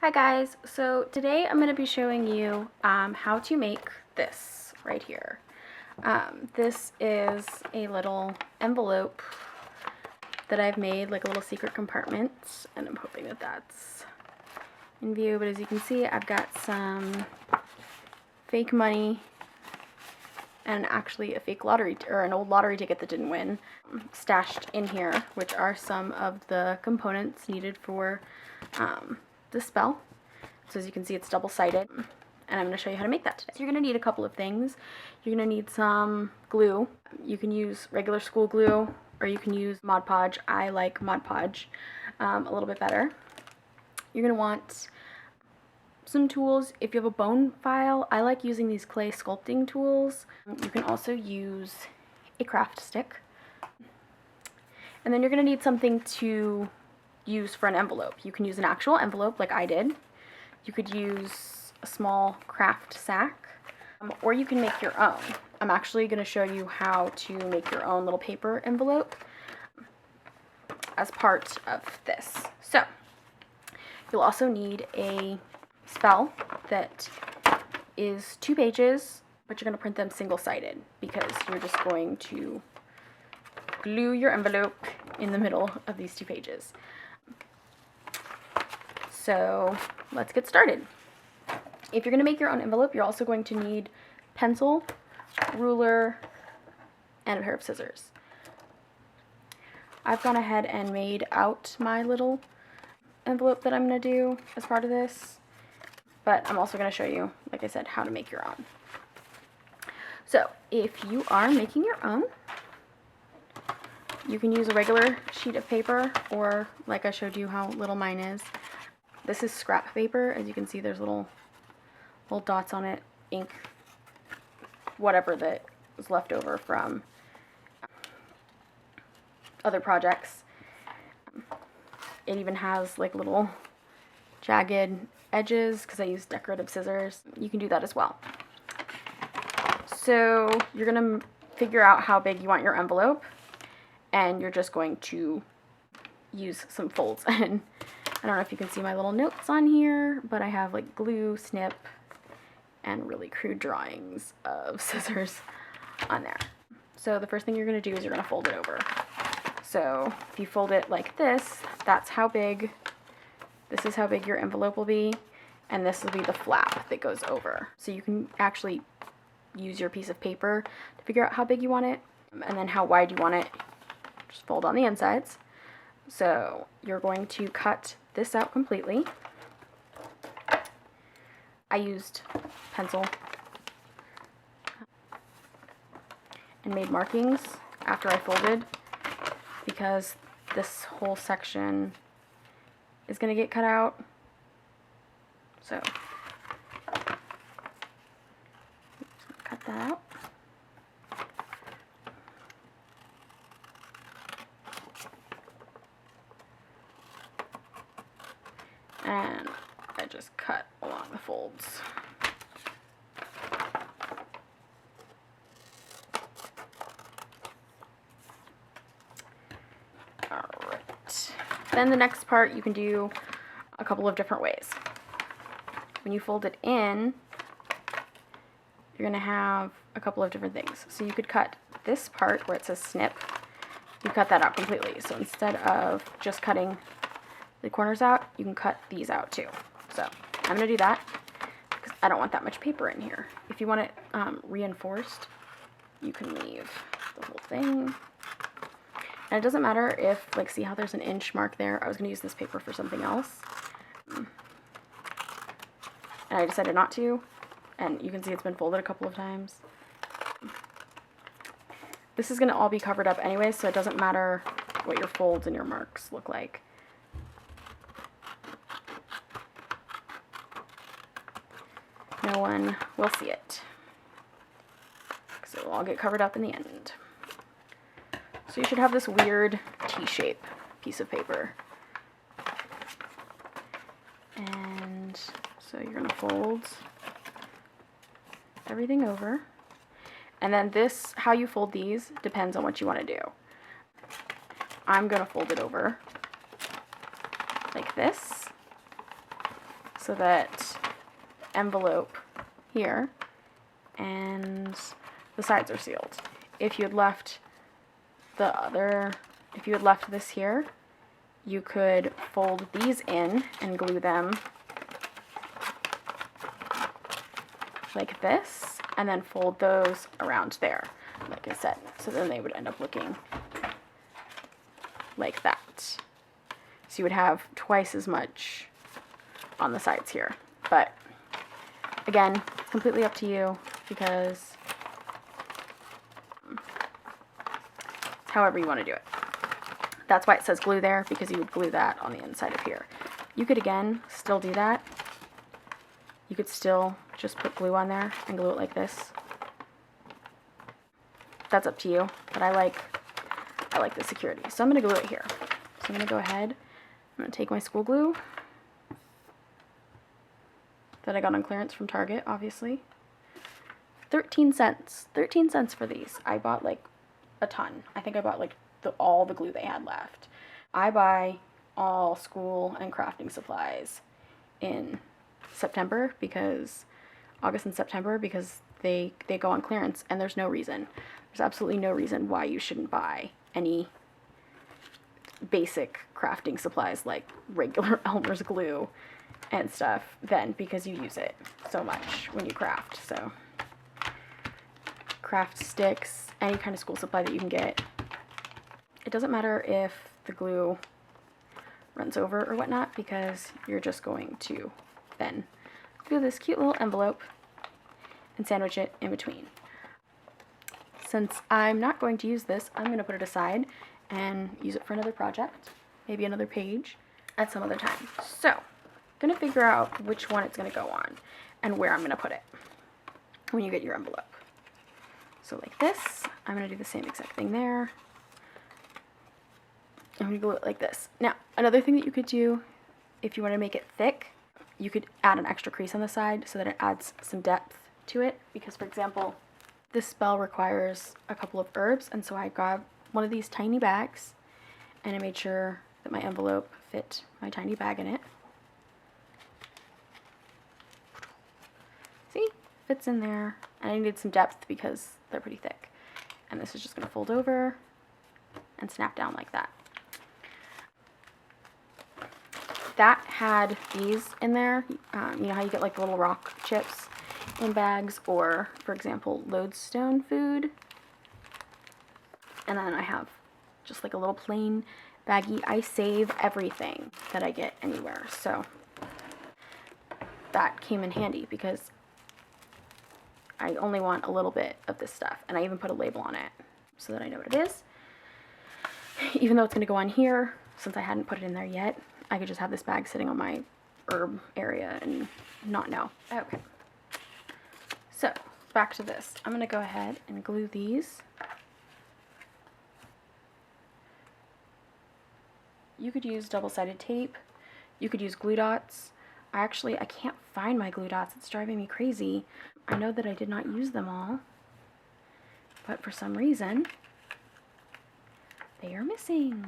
Hi guys, so today I'm going to be showing you how to make this right here. This is a little envelope that I've made, like a little secret compartment, and I'm hoping that that's in view, but as you can see I've got some fake money and actually a fake lottery, or an old lottery ticket that didn't win, stashed in here, which are some of the components needed for the spell. So as you can see, it's double-sided, and I'm going to show you how to make that today. So you're going to need a couple of things. You're going to need some glue. You can use regular school glue, or you can use Mod Podge. I like Mod Podge a little bit better. You're going to want some tools. If you have a bone file, I like using these clay sculpting tools. You can also use a craft stick. And then you're going to need something to use for an envelope. You can use an actual envelope like I did. You could use a small craft sack, or you can make your own. I'm actually going to show you how to make your own little paper envelope as part of this. So you'll also need a spell that is 2 pages, but you're going to print them single-sided because you're just going to glue your envelope in the middle of these 2 pages. So let's get started. If you're going to make your own envelope, you're also going to need pencil, ruler, and a pair of scissors. I've gone ahead and made out my little envelope that I'm going to do as part of this, but I'm also going to show you, like I said, how to make your own. So if you are making your own, you can use a regular sheet of paper, or like I showed you how little mine is. This is scrap paper. As you can see, there's little dots on it, ink, whatever that was left over from other projects. It even has like little jagged edges because I use decorative scissors. You can do that as well. So you're going to figure out how big you want your envelope, and you're just going to use some folds. And I don't know if you can see my little notes on here, but I have like glue, snip, and really crude drawings of scissors on there. So the first thing you're going to do is you're going to fold it over. So if you fold it like this, that's how big, this is how big your envelope will be, and this will be the flap that goes over. So you can actually use your piece of paper to figure out how big you want it, and then how wide you want it. Just fold on the insides. So you're going to cut this out completely. I used pencil and made markings after I folded because this whole section is going to get cut out. So cut that out. And I just cut along the folds. Alright. Then the next part you can do a couple of different ways. When you fold it in, you're going to have a couple of different things. So you could cut this part where it says snip, you cut that out completely. So instead of just cutting the corners out, you can cut these out too. So I'm going to do that because I don't want that much paper in here. If you want it reinforced, you can leave the whole thing. And it doesn't matter if, like, see how there's an inch mark there? I was going to use this paper for something else. And I decided not to. And you can see it's been folded a couple of times. This is going to all be covered up anyway, so it doesn't matter what your folds and your marks look like. No one will see it, so it'll all get covered up in the end. So you should have this weird T-shape piece of paper. And so you're going to fold everything over. And then this, how you fold these, depends on what you want to do. I'm going to fold it over like this. so that envelope here and the sides are sealed. If you had left this here, you could fold these in and glue them like this, and then fold those around there, like I said. So then they would end up looking like that. So you would have twice as much on the sides here. But again, it's completely up to you, because it's however you want to do it. That's why it says glue there, because you would glue that on the inside of here. You could, again, still do that. You could still just put glue on there and glue it like this. That's up to you, but I like the security. So I'm going to glue it here. So I'm going to go ahead, I'm going to take my school glue that I got on clearance from Target, obviously. 13 cents. 13 cents for these. I bought like a ton. I think I bought like all the glue they had left. I buy all school and crafting supplies in September, because August and September, because they go on clearance, and there's absolutely no reason why you shouldn't buy any basic crafting supplies like regular Elmer's glue and stuff then, because you use it so much when you craft. So craft sticks, any kind of school supply that you can get. It doesn't matter if the glue runs over or whatnot, because you're just going to then glue this cute little envelope and sandwich it in between. Since I'm not going to use this, I'm going to put it aside and use it for another project, maybe another page at some other time. So I'm going to figure out which one it's going to go on and where I'm going to put it when you get your envelope. So like this, I'm going to do the same exact thing there. I'm going to glue it like this. Now, another thing that you could do, if you want to make it thick, you could add an extra crease on the side so that it adds some depth to it. Because, for example, this spell requires a couple of herbs, and so I grabbed one of these tiny bags, and I made sure that my envelope fit my tiny bag in it. See? Fits in there. And I needed some depth because they're pretty thick. And this is just going to fold over and snap down like that. That had these in there. You know how you get like the little rock chips in bags, or for example lodestone food. And then I have just like a little plain baggie. I save everything that I get anywhere, so that came in handy because I only want a little bit of this stuff, and I even put a label on it so that I know what it is. Even though it's going to go on here, since I hadn't put it in there yet, I could just have this bag sitting on my herb area and not know. Okay. So, back to this. I'm going to go ahead and glue these. You could use double-sided tape. You could use glue dots. I can't find my glue dots. It's driving me crazy. I know that I did not use them all, but for some reason, they are missing.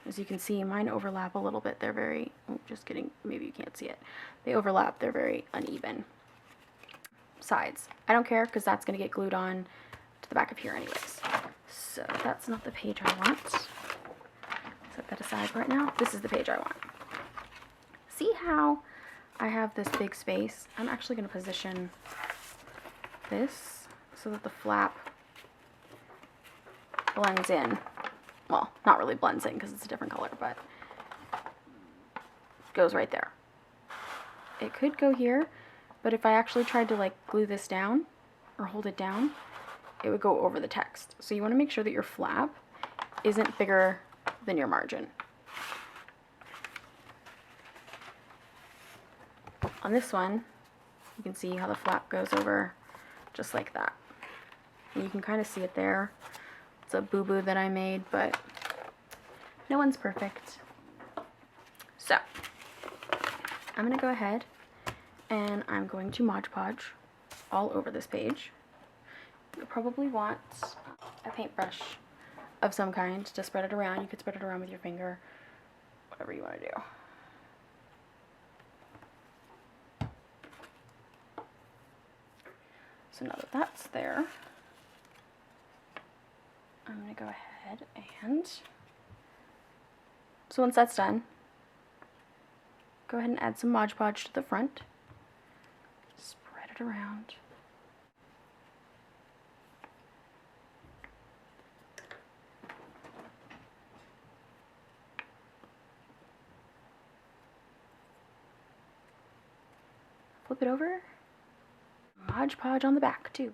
As you can see, mine overlap a little bit. They're very, oh, just kidding, maybe you can't see it. They overlap, they're very uneven sides. I don't care, because that's going to get glued on to the back of here anyways. So that's not the page I want. Set that aside right now. This is the page I want. See how I have this big space? I'm actually going to position this so that the flap blends in. Well, not really blends in because it's a different color, but goes right there. It could go here, but if I actually tried to like glue this down or hold it down, it would go over the text. So you want to make sure that your flap isn't bigger than your margin. On this one, you can see how the flap goes over just like that. And you can kind of see it there. It's a boo-boo that I made, but no one's perfect. So, I'm going to go ahead and I'm going to Mod Podge all over this page. You'll probably want a paintbrush of some kind to spread it around. You could spread it around with your finger, whatever you want to do. So now that that's there, I'm going to go ahead and, so once that's done, go ahead and add some Mod Podge to the front. Spread it around. Flip it over. Mod Podge on the back too.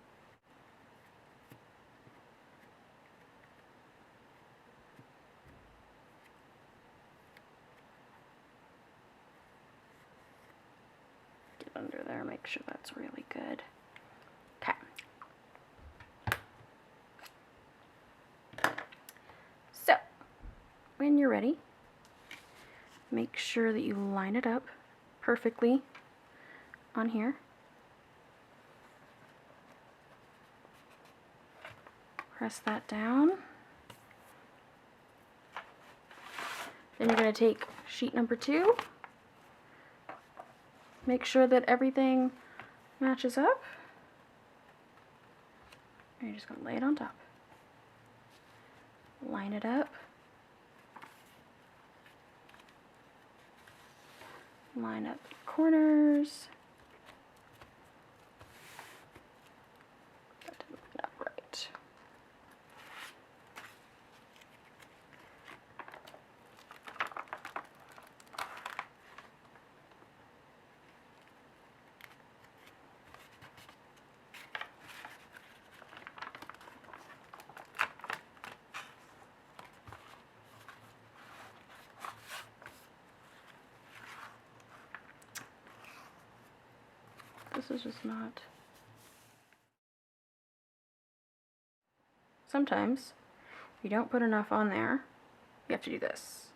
Get under there, make sure that's really good. Okay. So, when you're ready, make sure that you line it up perfectly on here. Press that down. Then you're going to take sheet number 2. Make sure that everything matches up. And you're just going to lay it on top. Line it up. Line up the corners. That didn't line up right. This is just not. Sometimes, if you don't put enough on there, you have to do this.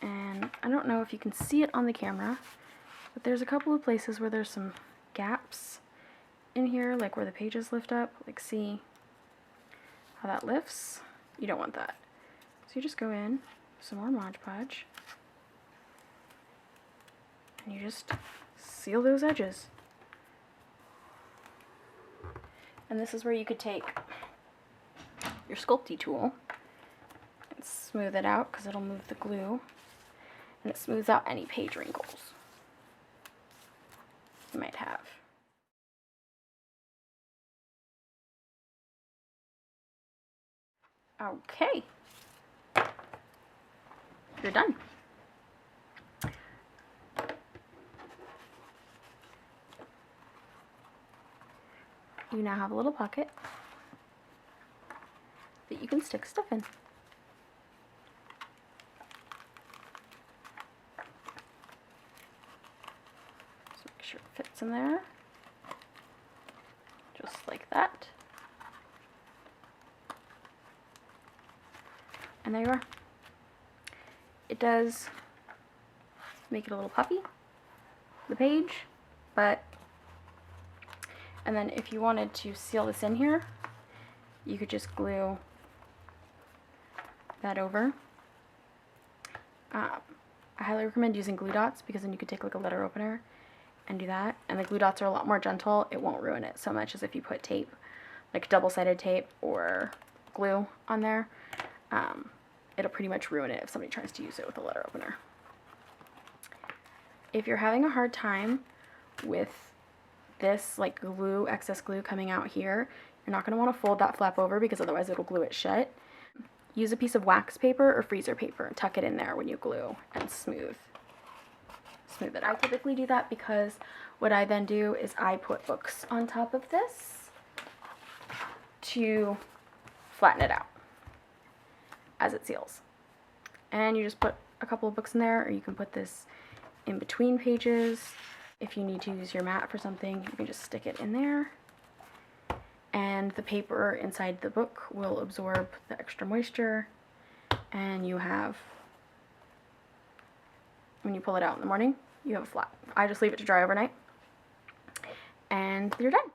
And I don't know if you can see it on the camera, but there's a couple of places where there's some gaps in here, like where the pages lift up. Like, see how that lifts? You don't want that. So you just go in, some more Mod Podge, and you just seal those edges. And this is where you could take your Sculpty tool and smooth it out, because it'll move the glue, and it smooths out any page wrinkles you might have. Okay, you're done. You now have a little pocket that you can stick stuff in. So make sure it fits in there, just like that. And there you are. It does make it a little puffy, the page, but and then if you wanted to seal this in here, you could just glue that over. I highly recommend using glue dots, because then you could take like a letter opener and do that. And the glue dots are a lot more gentle. It won't ruin it so much as if you put tape, like double-sided tape or glue on there. It'll pretty much ruin it if somebody tries to use it with a letter opener. If you're having a hard time with this, like glue, excess glue coming out here, you're not going to want to fold that flap over, because otherwise it'll glue it shut. Use a piece of wax paper or freezer paper and tuck it in there when you glue and smooth it out. I typically do that because what I then do is I put books on top of this to flatten it out as it seals. And you just put a couple of books in there, or you can put this in between pages. If you need to use your mat for something, you can just stick it in there. And the paper inside the book will absorb the extra moisture, and you have, when you pull it out in the morning, you have a flap. I just leave it to dry overnight, and you're done.